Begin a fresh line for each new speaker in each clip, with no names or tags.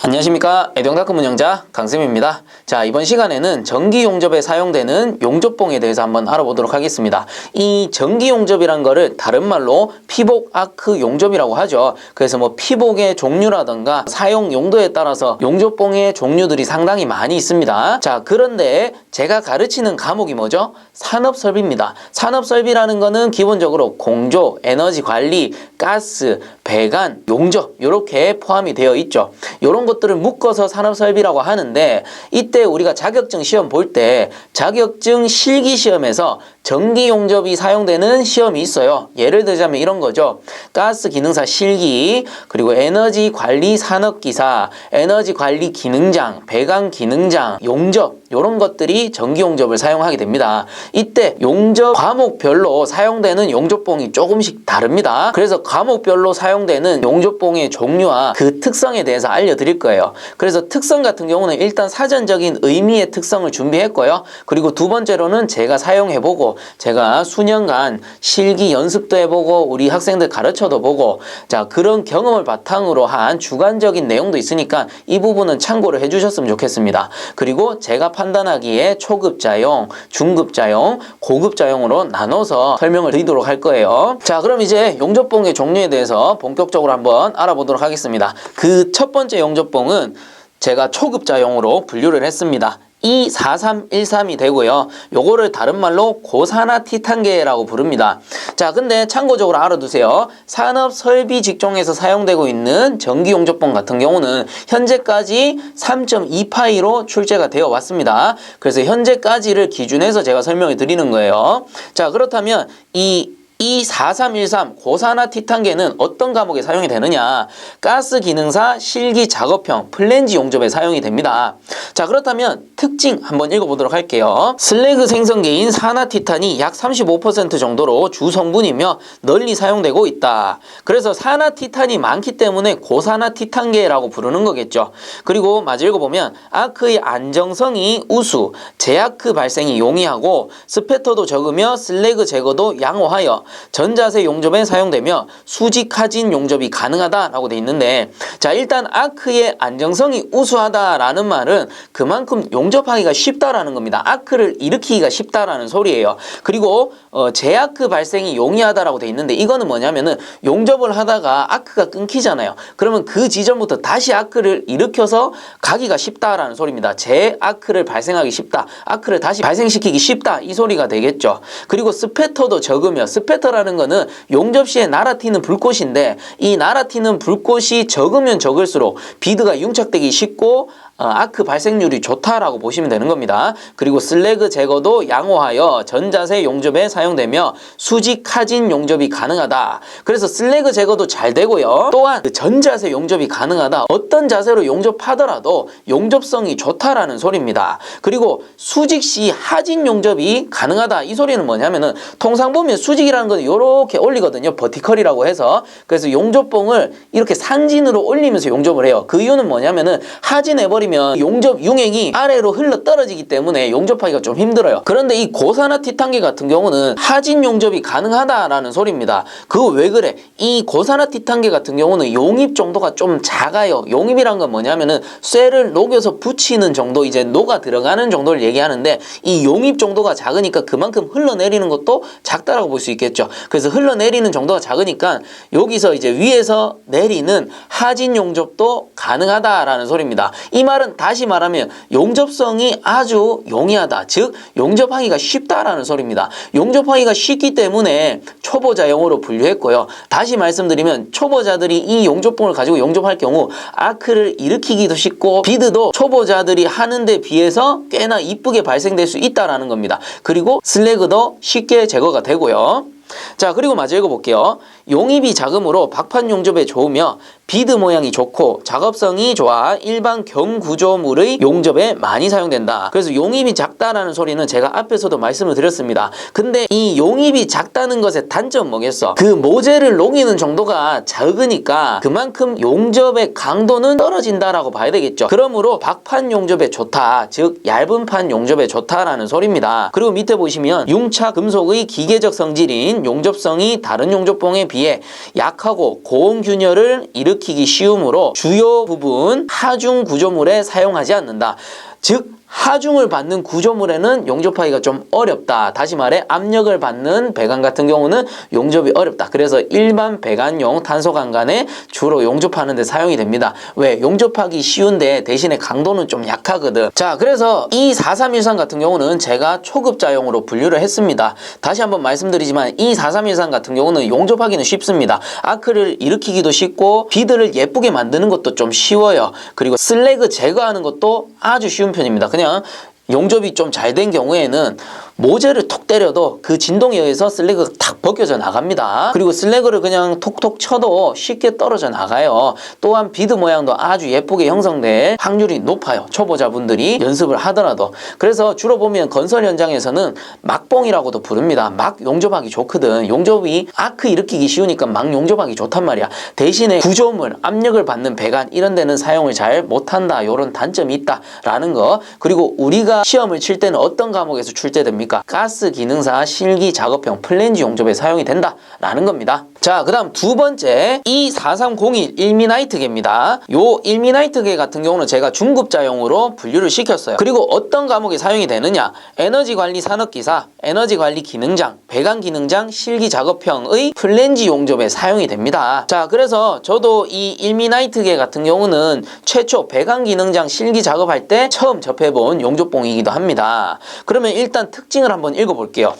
안녕하십니까. 에듀앙닷컴 운영자 강쌤입니다. 자, 이번 시간에는 전기 용접에 사용되는 용접봉에 대해서 한번 알아보도록 하겠습니다. 이 전기 용접이란 거를 다른 말로 피복 아크 용접이라고 하죠. 그래서 뭐 피복의 종류라던가 사용 용도에 따라서 용접봉의 종류들이 상당히 많이 있습니다. 자, 그런데 제가 가르치는 과목이 뭐죠? 산업설비입니다. 산업설비라는 거는 기본적으로 공조, 에너지 관리, 가스, 배관, 용접 이렇게 포함이 되어 있죠. 이런 것들을 묶어서 산업설비라고 하는데, 이때 우리가 자격증 시험 볼 때 자격증 실기 시험에서 전기 용접이 사용되는 시험이 있어요. 예를 들자면 이런 거죠. 가스 기능사 실기, 그리고 에너지 관리 산업기사, 에너지 관리 기능장, 배관 기능장, 용접 이런 것들이 전기 용접을 사용하게 됩니다. 이때 용접 과목별로 사용되는 용접봉이 조금씩 다릅니다. 그래서 과목별로 사용되는 용접봉의 종류와 그 특성에 대해서 알려드릴 거예요. 그래서 특성 같은 경우는 일단 사전적인 의미의 특성을 준비했고요. 그리고 두 번째로는 제가 사용해보고 제가 수년간 실기 연습도 해보고 우리 학생들 가르쳐도 보고, 자, 그런 경험을 바탕으로 한 주관적인 내용도 있으니까 이 부분은 참고를 해주셨으면 좋겠습니다. 그리고 제가 판단하기에 초급자용, 중급자용, 고급자용으로 나눠서 설명을 드리도록 할 거예요. 자, 그럼 이제 용접봉의 종류에 대해서 본격적으로 한번 알아보도록 하겠습니다. 그 첫 번째 용접봉은 제가 초급자용으로 분류를 했습니다. E4313이 되고요. 요거를 다른 말로 고산화 티탄계라고 부릅니다. 자, 근데 참고적으로 알아두세요. 산업 설비 직종에서 사용되고 있는 전기 용접봉 같은 경우는 현재까지 3.2파이로 출제가 되어 왔습니다. 그래서 현재까지를 기준해서 제가 설명을 드리는 거예요. 자, 그렇다면 이 E4313 고산화 티탄계는 어떤 과목에 사용이 되느냐? 가스 기능사 실기 작업형 플랜지 용접에 사용이 됩니다. 자, 그렇다면 특징 한번 읽어보도록 할게요. 슬래그 생성계인 산화 티탄이 약 35% 정도로 주 성분이며 널리 사용되고 있다. 그래서 산화 티탄이 많기 때문에 고산화 티탄계라고 부르는 거겠죠. 그리고 마저 읽어보면 아크의 안정성이 우수, 재아크 발생이 용이하고 스패터도 적으며 슬래그 제거도 양호하여 전자세 용접에 사용되며 수직하진 용접이 가능하다라고 돼 있는데, 자, 일단 아크의 안정성이 우수하다라는 말은 그만큼 용접하기가 쉽다라는 겁니다. 아크를 일으키기가 쉽다라는 소리예요. 그리고 재아크 발생이 용이하다라고 돼 있는데, 이거는 뭐냐면은 용접을 하다가 아크가 끊기잖아요. 그러면 그 지점부터 다시 아크를 일으켜서 가기가 쉽다라는 소리입니다. 재아크를 발생하기 쉽다, 아크를 다시 발생시키기 쉽다, 이 소리가 되겠죠. 그리고 스패터도 적으며, 스패터라는 거는 용접 시에 날아튀는 불꽃인데, 이 날아튀는 불꽃이 적으면 적을수록 비드가 융착되기 쉽고 아크 발생률이 좋다라고 보시면 되는 겁니다. 그리고 슬래그 제거도 양호하여 전자세 용접에 사용되며 수직하진 용접이 가능하다. 그래서 슬래그 제거도 잘 되고요. 또한 전자세 용접이 가능하다. 어떤 자세로 용접하더라도 용접성이 좋다라는 소리입니다. 그리고 수직 시 하진 용접이 가능하다. 이 소리는 뭐냐면은 통상 보면 수직이라는 건 이렇게 올리거든요. 버티컬이라고 해서. 그래서 용접봉을 이렇게 상진으로 올리면서 용접을 해요. 그 이유는 뭐냐면은 하진해버리면 용접 융액이 아래로 흘러 떨어지기 때문에 용접하기가 좀 힘들어요. 그런데 이 고산화 티탄계 같은 경우는 하진 용접이 가능하다라는 소리입니다. 그거 왜 그래? 이 고산화 티탄계 같은 경우는 용입 정도가 좀 작아요. 용입이란 건 뭐냐면은 쇠를 녹여서 붙이는 정도, 이제 녹아 들어가는 정도를 얘기하는데, 이 용입 정도가 작으니까 그만큼 흘러내리는 것도 작다라고 볼 수 있겠죠. 그래서 흘러내리는 정도가 작으니까 여기서 이제 위에서 내리는 하진 용접도 가능하다라는 소리입니다. 이 말은 다시 말하면 용접성이 아주 용이하다, 즉 용접하기가 쉽다라는 소리입니다. 용접하기가 쉽기 때문에 초보자용으로 분류했고요. 다시 말씀드리면 초보자들이 이 용접봉을 가지고 용접할 경우 아크를 일으키기도 쉽고 비드도 초보자들이 하는 데 비해서 꽤나 이쁘게 발생될 수 있다라는 겁니다. 그리고 슬래그도 쉽게 제거가 되고요. 자, 그리고 마저 읽어볼게요. 용입이 작으므로 박판 용접에 좋으며 비드 모양이 좋고 작업성이 좋아 일반 경구조물의 용접에 많이 사용된다. 그래서 용입이 작다라는 소리는 제가 앞에서도 말씀을 드렸습니다. 근데 이 용입이 작다는 것의 단점 뭐겠어? 그 모재를 녹이는 정도가 작으니까 그만큼 용접의 강도는 떨어진다라고 봐야 되겠죠. 그러므로 박판 용접에 좋다, 즉 얇은 판 용접에 좋다라는 소리입니다. 그리고 밑에 보시면 융착 금속의 기계적 성질인 용접성이 다른 용접봉에 비해 약하고 고온 균열을 일으키는 일으키기 쉬우므로 주요 부분 하중 구조물에 사용하지 않는다. 즉 하중을 받는 구조물에는 용접하기가 좀 어렵다. 다시 말해 압력을 받는 배관 같은 경우는 용접이 어렵다. 그래서 일반 배관용 탄소강간에 주로 용접하는 데 사용이 됩니다. 왜? 용접하기 쉬운데 대신에 강도는 좀 약하거든. 자, 그래서 이 4313 같은 경우는 제가 초급자용으로 분류를 했습니다. 다시 한번 말씀드리지만 이 4313 같은 경우는 용접하기는 쉽습니다. 아크를 일으키기도 쉽고 비드를 예쁘게 만드는 것도 좀 쉬워요. 그리고 슬래그 제거하는 것도 아주 쉬운 편입니다. 그냥 용접이 좀 잘 된 경우에는 모재를 톡 때려도 그 진동에 의해서 슬래그가 탁 벗겨져 나갑니다. 그리고 슬래그를 그냥 톡톡 쳐도 쉽게 떨어져 나가요. 또한 비드 모양도 아주 예쁘게 형성될 확률이 높아요. 초보자분들이 연습을 하더라도. 그래서 주로 보면 건설 현장에서는 막봉이라고도 부릅니다. 막 용접하기 좋거든. 용접이 아크 일으키기 쉬우니까 막 용접하기 좋단 말이야. 대신에 구조물, 압력을 받는 배관 이런 데는 사용을 잘 못한다. 이런 단점이 있다라는 거. 그리고 우리가 시험을 칠 때는 어떤 과목에서 출제됩니까? 가스 기능사 실기 작업형 플랜지 용접에 사용이 된다라는 겁니다. 자, 그 다음 두 번째 E4301 일미나이트계입니다. 요 일미나이트계 같은 경우는 제가 중급자용으로 분류를 시켰어요. 그리고 어떤 과목에 사용이 되느냐? 에너지관리 산업기사, 에너지관리 기능장, 배관기능장 실기 작업형의 플랜지 용접에 사용이 됩니다. 자, 그래서 저도 이 일미나이트계 같은 경우는 최초 배관기능장 실기 작업할 때 처음 접해본 용접봉이기도 합니다. 그러면 일단 특징을 한번 읽어볼게요.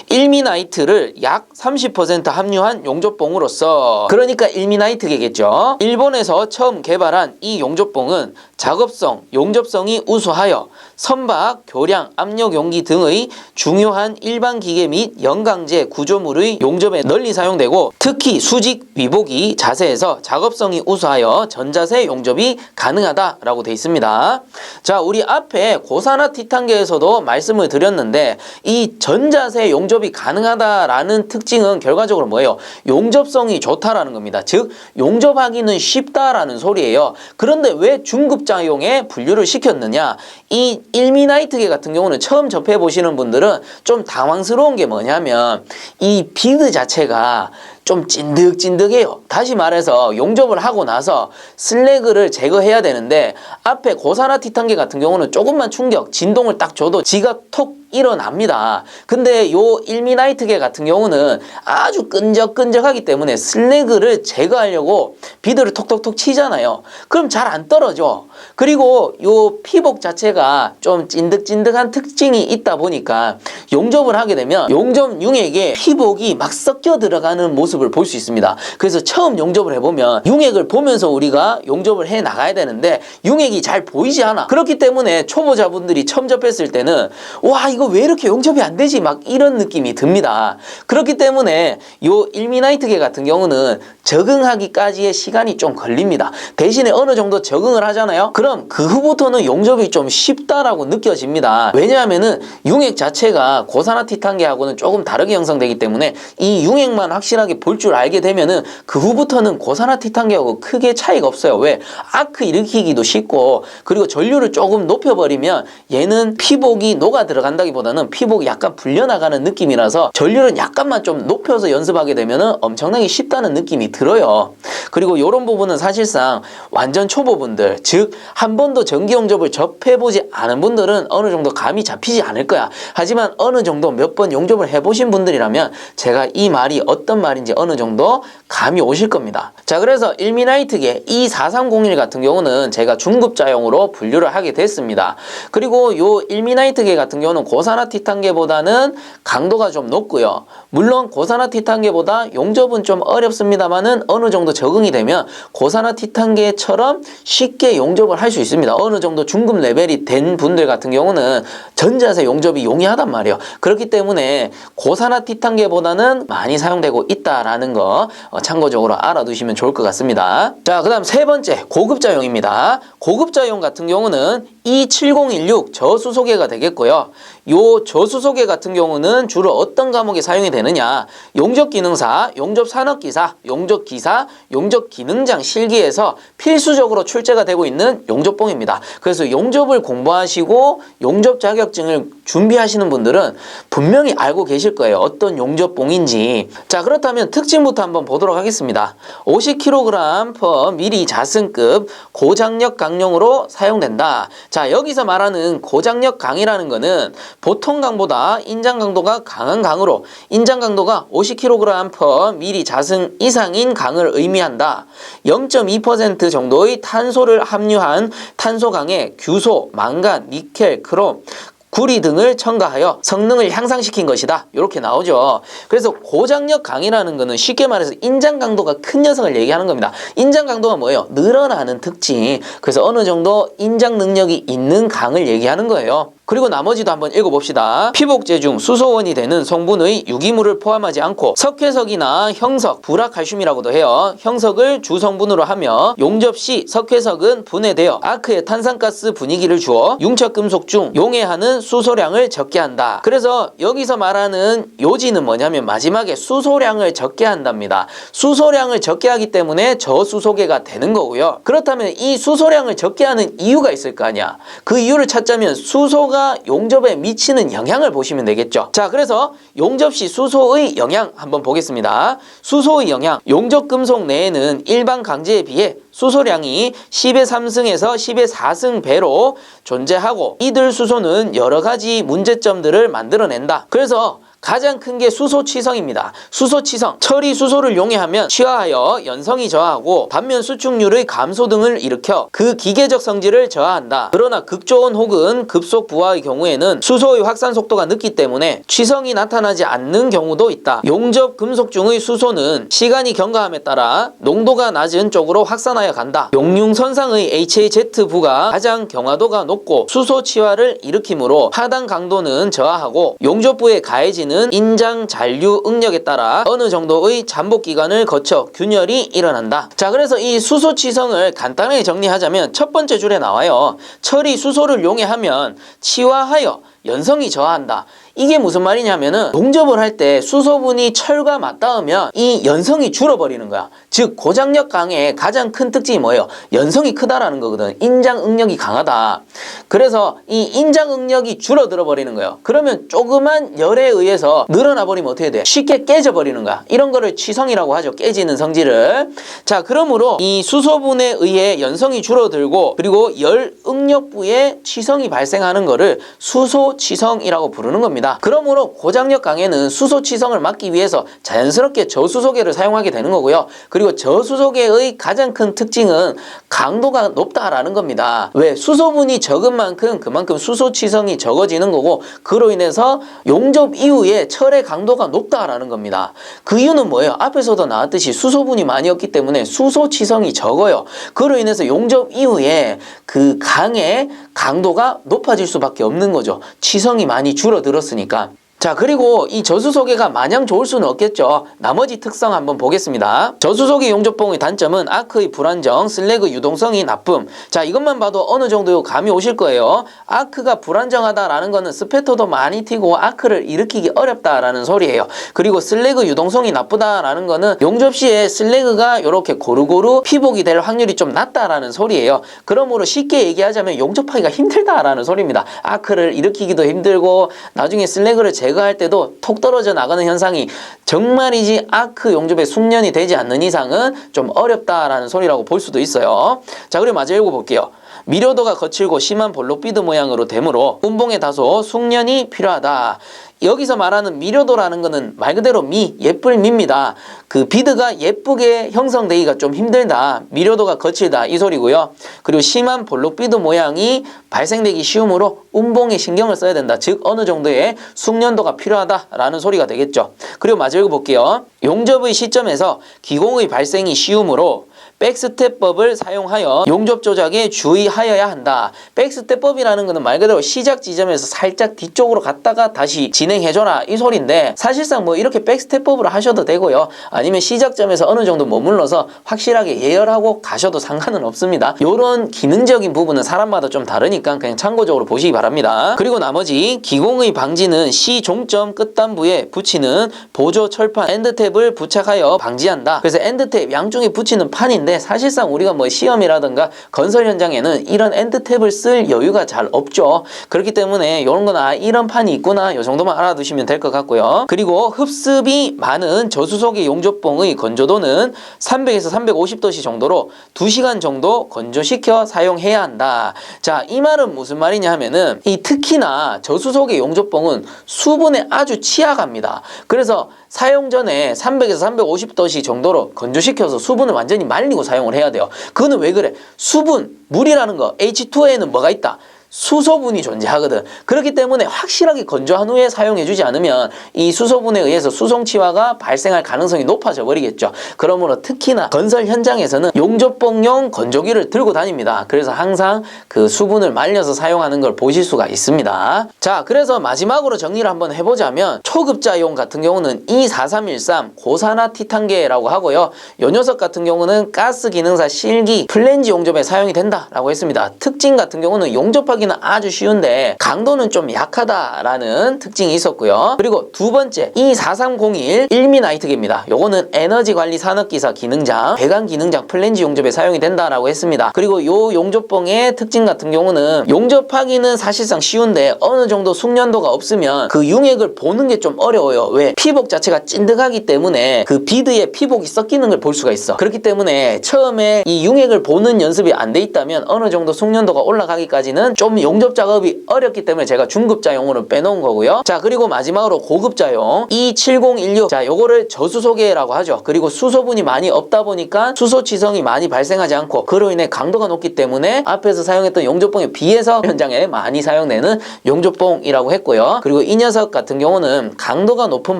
일미나이트를 약 30% 함유한 용접봉으로서, 그러니까 일미나이트계겠죠. 일본에서 처음 개발한 이 용접봉은 작업성, 용접성이 우수하여 선박, 교량, 압력 용기 등의 중요한 일반 기계 및 연강제 구조물의 용접에 널리 사용되고, 특히 수직, 위복이 자세에서 작업성이 우수하여 전자세 용접이 가능하다라고 되어 있습니다. 자, 우리 앞에 고산화 티탄계에서도 말씀을 드렸는데 이 전자세 용접이 가능하다라는 특징은 결과적으로 뭐예요? 용접성이 좋다라는 겁니다. 즉 용접하기는 쉽다라는 소리예요. 그런데 왜 중급자용에 분류를 시켰느냐? 이 일미나이트계 같은 경우는 처음 접해 보시는 분들은 좀 당황스러운 게 뭐냐면 이 비드 자체가 좀 찐득찐득해요. 다시 말해서 용접을 하고 나서 슬래그를 제거해야 되는데 앞에 고산화 티탄계 같은 경우는 조금만 충격, 진동을 딱 줘도 지가 톡 일어납니다. 근데 요 일미나이트계 같은 경우는 아주 끈적끈적하기 때문에 슬래그를 제거하려고 비드를 톡톡톡 치잖아요. 그럼 잘 안 떨어져. 그리고 요 피복 자체가 좀 찐득찐득한 특징이 있다 보니까 용접을 하게 되면 용접 융액에 피복이 막 섞여 들어가는 모습을 볼 수 있습니다. 그래서 처음 용접을 해보면 융액을 보면서 우리가 용접을 해 나가야 되는데 융액이 잘 보이지 않아. 그렇기 때문에 초보자분들이 처음 접했을 때는 와, 이거 왜 이렇게 용접이 안 되지? 막 이런 느낌이 듭니다. 그렇기 때문에 요 일미나이트계 같은 경우는 적응하기까지의 시간이 좀 걸립니다. 대신에 어느 정도 적응을 하잖아요. 그럼 그 후부터는 용접이 좀 쉽다라고 느껴집니다. 왜냐하면은 융액 자체가 고산화 티탄계하고는 조금 다르게 형성되기 때문에 이 융액만 확실하게 볼 줄 알게 되면은 그 후부터는 고산화 티탄계하고 크게 차이가 없어요. 왜? 아크 일으키기도 쉽고, 그리고 전류를 조금 높여버리면 얘는 피복이 녹아 들어간다기보다는 피복이 약간 불려나가는 느낌이라서 전류를 약간만 좀 높여서 연습하게 되면은 엄청나게 쉽다는 느낌이 들어요. 그리고 이런 부분은 사실상 완전 초보분들, 즉 한 번도 전기 용접을 접해보지 않은 분들은 어느 정도 감이 잡히지 않을 거야. 하지만 어느 정도 몇 번 용접을 해보신 분들이라면 제가 이 말이 어떤 말인지 어느 정도 감이 오실 겁니다. 자, 그래서 일미나이트계 E4301 같은 경우는 제가 중급자용으로 분류를 하게 됐습니다. 그리고 요 일미나이트계 같은 경우는 고산화 티탄계보다는 강도가 좀 높고요. 물론 고산화 티탄계보다 용접은 좀 어렵습니다만은 어느 정도 적응이 되면 고산화 티탄계처럼 쉽게 용접을 할 수 있습니다. 어느 정도 중급 레벨이 된 분들 같은 경우는 전자세 용접이 용이하단 말이에요. 그렇기 때문에 고산화 티탄계보다는 많이 사용되고 있다라는 거 참고적으로 알아두시면 좋을 것 같습니다. 자, 그 다음 세 번째 고급자용입니다. 고급자용 같은 경우는 E7016 저수소계가 되겠고요. 요 저수소계 같은 경우는 주로 어떤 과목에 사용이 되느냐, 용접기능사, 용접산업기사, 용접기사, 용접기능장 실기에서 필수적으로 출제가 되고 있는 용접봉입니다. 그래서 용접을 공부하시고 용접 자격증을 준비하시는 분들은 분명히 알고 계실 거예요. 어떤 용접봉인지. 자, 그렇다면 특징부터 한번 보도록 하겠습니다. 50kg/ml 자승급 고장력 강용으로 사용된다. 자, 여기서 말하는 고장력 강이라는 거는 보통 강보다 인장 강도가 강한 강으로, 인장 강도가 50kg/ml 자승 이상인 강을 의미한다. 0.2% 정도의 탄소를 함유한 탄소강에 규소, 망간, 니켈, 크롬, 구리 등을 첨가하여 성능을 향상시킨 것이다. 이렇게 나오죠. 그래서 고장력 강이라는 거는 쉽게 말해서 인장 강도가 큰 녀석을 얘기하는 겁니다. 인장 강도가 뭐예요? 늘어나는 특징. 그래서 어느 정도 인장 능력이 있는 강을 얘기하는 거예요. 그리고 나머지도 한번 읽어봅시다. 피복제 중 수소원이 되는 성분의 유기물을 포함하지 않고 석회석이나 형석, 불화칼슘이라고도 해요. 형석을 주성분으로 하며 용접 시 석회석은 분해되어 아크에 탄산가스 분위기를 주어 융착금속 중 용해하는 수소량을 적게 한다. 그래서 여기서 말하는 요지는 뭐냐면 마지막에 수소량을 적게 한답니다. 수소량을 적게 하기 때문에 저수소계가 되는 거고요. 그렇다면 이 수소량을 적게 하는 이유가 있을 거 아니야. 그 이유를 찾자면 수소가 용접에 미치는 영향을 보시면 되겠죠. 자, 그래서 용접 시 수소의 영향 한번 보겠습니다. 수소의 영향, 용접 금속 내에는 일반 강제에 비해 수소량이 10의 3승에서 10의 4승 배로 존재하고 이들 수소는 여러 가지 문제점들을 만들어낸다. 그래서 가장 큰 게 수소치성입니다. 수소치성, 처리 수소를 용해하면 취하하여 연성이 저하하고 반면 수축률의 감소 등을 일으켜 그 기계적 성질을 저하한다. 그러나 극저온 혹은 급속 부하의 경우에는 수소의 확산 속도가 늦기 때문에 취성이 나타나지 않는 경우도 있다. 용접 금속 중의 수소는 시간이 경과함에 따라 농도가 낮은 쪽으로 확산하여 간다. 용융선상의 HAZ부가 가장 경화도가 높고 수소 치화를 일으키므로 하단 강도는 저하하고 용접부에 가해지는 인장 잔류 응력에 따라 어느 정도의 잠복 기간을 거쳐 균열이 일어난다. 자, 그래서 이 수소 치성을 간단하게 정리하자면 첫 번째 줄에 나와요. 처리 수소를 용해하면 치화하여 연성이 저하한다. 이게 무슨 말이냐면은 용접을 할 때 수소분이 철과 맞닿으면 이 연성이 줄어버리는 거야. 즉 고장력 강의 가장 큰 특징이 뭐예요? 연성이 크다라는 거거든. 인장 응력이 강하다. 그래서 이 인장 응력이 줄어들어 버리는 거예요. 그러면 조그만 열에 의해서 늘어나 버리면 어떻게 돼? 쉽게 깨져 버리는 거야. 이런 거를 치성이라고 하죠. 깨지는 성질을. 자, 그러므로 이 수소분에 의해 연성이 줄어들고 그리고 열 응력부에 치성이 발생하는 거를 수소치성이라고 부르는 겁니다. 그러므로 고장력 강에는 수소치성을 막기 위해서 자연스럽게 저수소계를 사용하게 되는 거고요. 그리고 저수소계의 가장 큰 특징은 강도가 높다라는 겁니다. 왜? 수소분이 적은 만큼 그만큼 수소치성이 적어지는 거고 그로 인해서 용접 이후에 철의 강도가 높다라는 겁니다. 그 이유는 뭐예요? 앞에서도 나왔듯이 수소분이 많이 없기 때문에 수소치성이 적어요. 그로 인해서 용접 이후에 그 강의 강도가 높아질 수밖에 없는 거죠. 치성이 많이 줄어들었으니까. 자, 그리고 이 저수소계가 마냥 좋을 수는 없겠죠. 나머지 특성 한번 보겠습니다. 저수소계 용접봉의 단점은 아크의 불안정, 슬래그 유동성이 나쁨. 자, 이것만 봐도 어느 정도 감이 오실 거예요. 아크가 불안정하다라는 거는 스패터도 많이 튀고 아크를 일으키기 어렵다라는 소리예요. 그리고 슬래그 유동성이 나쁘다라는 거는 용접 시에 슬래그가 이렇게 고루고루 피복이 될 확률이 좀 낮다라는 소리예요. 그러므로 쉽게 얘기하자면 용접하기가 힘들다라는 소리입니다. 아크를 일으키기도 힘들고 나중에 슬래그를 제거할 때도 톡 떨어져 나가는 현상이 정말이지 아크 용접에 숙련이 되지 않는 이상은 좀 어렵다라는 소리라고 볼 수도 있어요. 자, 그리고 마저 읽어볼게요. 미료도가 거칠고 심한 볼록비드 모양으로 되므로 운봉에 다소 숙련이 필요하다. 여기서 말하는 미료도라는 거는 말 그대로 예쁠 미입니다. 그 비드가 예쁘게 형성되기가 좀 힘들다. 미료도가 거칠다 이 소리고요. 그리고 심한 볼록비드 모양이 발생되기 쉬우므로 운봉에 신경을 써야 된다. 즉 어느 정도의 숙련도가 필요하다라는 소리가 되겠죠. 그리고 마저 읽어볼게요. 용접의 시점에서 기공의 발생이 쉬우므로 백스텝법을 사용하여 용접 조작에 주의하여야 한다. 백스텝법이라는 것은 말 그대로 시작 지점에서 살짝 뒤쪽으로 갔다가 다시 진행해줘라 이 소리인데, 사실상 뭐 이렇게 백스텝법으로 하셔도 되고요. 아니면 시작점에서 어느 정도 머물러서 확실하게 예열하고 가셔도 상관은 없습니다. 이런 기능적인 부분은 사람마다 좀 다르니까 그냥 참고적으로 보시기 바랍니다. 그리고 나머지 기공의 방지는 시 종점 끝단부에 붙이는 보조 철판 엔드탭을 부착하여 방지한다. 그래서 엔드탭 양쪽에 붙이는 판인데, 사실상 우리가 뭐 시험이라든가 건설 현장에는 이런 엔드탭을 쓸 여유가 잘 없죠. 그렇기 때문에 이런 거나 이런 판이 있구나 이 정도만 알아두시면 될 것 같고요. 그리고 흡습이 많은 저수속의 용접봉의 건조도는 300에서 350도씨 정도로 2시간 정도 건조시켜 사용해야 한다. 자, 이 말은 무슨 말이냐 하면은, 이 특히나 저수속의 용접봉은 수분에 아주 취약합니다. 그래서 사용 전에 300에서 350도씨 정도로 건조시켜서 수분을 완전히 말리고 사용을 해야 돼요. 그거는 왜 그래? 수분, 물이라는 거, H2O에는 뭐가 있다? 수소분이 존재하거든. 그렇기 때문에 확실하게 건조한 후에 사용해주지 않으면 이 수소분에 의해서 수송치화가 발생할 가능성이 높아져 버리겠죠. 그러므로 특히나 건설 현장에서는 용접봉용 건조기를 들고 다닙니다. 그래서 항상 그 수분을 말려서 사용하는 걸 보실 수가 있습니다. 자, 그래서 마지막으로 정리를 한번 해보자면, 초급자용 같은 경우는 E4313 고산화 티탄계라고 하고요. 요 녀석 같은 경우는 가스 기능사 실기 플랜지 용접에 사용이 된다라고 했습니다. 특징 같은 경우는 용접하기는 아주 쉬운데 강도는 좀 약하다라는 특징이 있었고요. 그리고 두 번째, E4301 일미나이트계입니다. 요거는 에너지 관리 산업기사 기능장, 배관 기능장 플랜지 용접에 사용이 된다라고 했습니다. 그리고 요 용접봉의 특징 같은 경우는 용접하기는 사실상 쉬운데 어느 정도 숙련도가 없으면 그 융액을 보는 게 좀 어려워요. 왜? 피복 자체가 찐득하기 때문에 그 비드에 피복이 섞이는 걸 볼 수가 있어. 그렇기 때문에 처음에 이 융액을 보는 연습이 안 돼 있다면 어느 정도 숙련도가 올라가기까지는 좀 용접 작업이 어렵기 때문에 제가 중급자용으로 빼놓은 거고요. 자, 그리고 마지막으로 고급자용 E7016, 자, 요거를 저수소계라고 하죠. 그리고 수소분이 많이 없다 보니까 수소치성이 많이 발생하지 않고, 그로 인해 강도가 높기 때문에 앞에서 사용했던 용접봉에 비해서 현장에 많이 사용되는 용접봉이라고 했고요. 그리고 이 녀석 같은 경우는 강도가 높은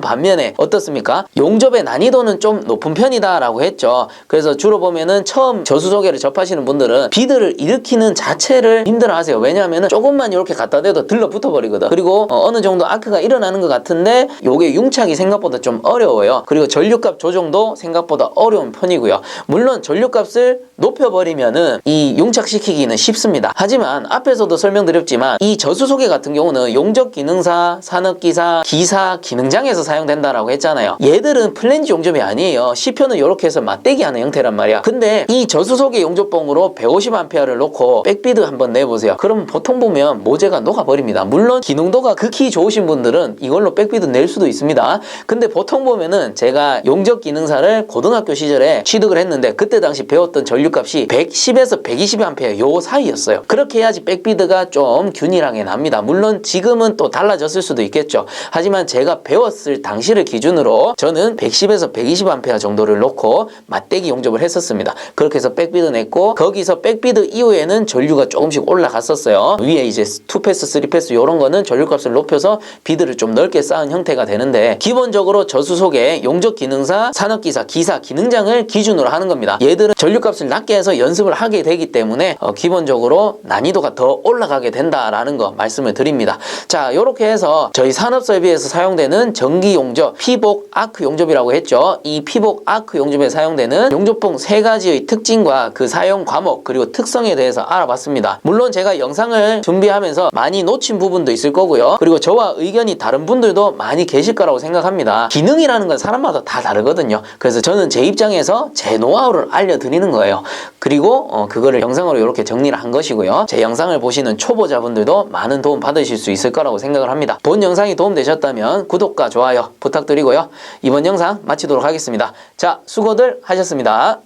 반면에 어떻습니까? 용접의 난이도는 좀 높은 편이다 라고 했죠. 그래서 주로 보면은 처음 저수소계를 접하시는 분들은 비드를 일으키는 자체를 힘들어 하세요. 왜냐하면 조금만 이렇게 갖다 대도 들러붙어 버리거든. 그리고 어느 정도 아크가 일어나는 것 같은데 요게 융착이 생각보다 좀 어려워요. 그리고 전류값 조정도 생각보다 어려운 편이고요. 물론 전류값을 높여버리면은 이 융착시키기는 쉽습니다. 하지만 앞에서도 설명드렸지만 이 저수소계 같은 경우는 용접기능사, 산업기사, 기사, 기능장에서 사용된다라고 했잖아요. 얘들은 플랜지 용접이 아니에요. C표는 이렇게 해서 맞대기 하는 형태란 말이야. 근데 이 저수소계 용접봉으로 150A를 놓고 백비드 한번 내보세요. 그럼 보통 보면 모재가 녹아버립니다. 물론 기능도가 극히 좋으신 분들은 이걸로 백비드 낼 수도 있습니다. 근데 보통 보면은 제가 용접 기능사를 고등학교 시절에 취득을 했는데, 그때 당시 배웠던 전류값이 110에서 120A 요 사이였어요. 그렇게 해야지 백비드가 좀 균일하게 납니다. 물론 지금은 또 달라졌을 수도 있겠죠. 하지만 제가 배웠을 당시를 기준으로 저는 110에서 120A 정도를 놓고 맞대기 용접을 했었습니다. 그렇게 해서 백비드 냈고, 거기서 백비드 이후에는 전류가 조금씩 올라갔었어요. 위에 이제 2패스, 3패스 이런 거는 전류값을 높여서 비드를 좀 넓게 쌓은 형태가 되는데, 기본적으로 저수속에 용접 기능사, 산업기사, 기사, 기능장을 기준으로 하는 겁니다. 얘들은 전류값을 낮게 해서 연습을 하게 되기 때문에 기본적으로 난이도가 더 올라가게 된다라는 거 말씀을 드립니다. 자, 이렇게 해서 저희 산업설비에서 사용되는 전기 용접, 피복 아크 용접이라고 했죠. 이 피복 아크 용접에 사용되는 용접봉 3가지의 특징과 그 사용 과목 그리고 특성에 대해서 알아봤습니다. 물론 제가 영상을 준비하면서 많이 놓친 부분도 있을 거고요. 그리고 저와 의견이 다른 분들도 많이 계실 거라고 생각합니다. 기능이라는 건 사람마다 다 다르거든요. 그래서 저는 제 입장에서 제 노하우를 알려드리는 거예요. 그리고 그거를 영상으로 이렇게 정리를 한 것이고요. 제 영상을 보시는 초보자분들도 많은 도움 받으실 수 있을 거라고 생각을 합니다. 본 영상이 도움되셨다면 구독과 좋아요 부탁드리고요. 이번 영상 마치도록 하겠습니다. 자, 수고들 하셨습니다.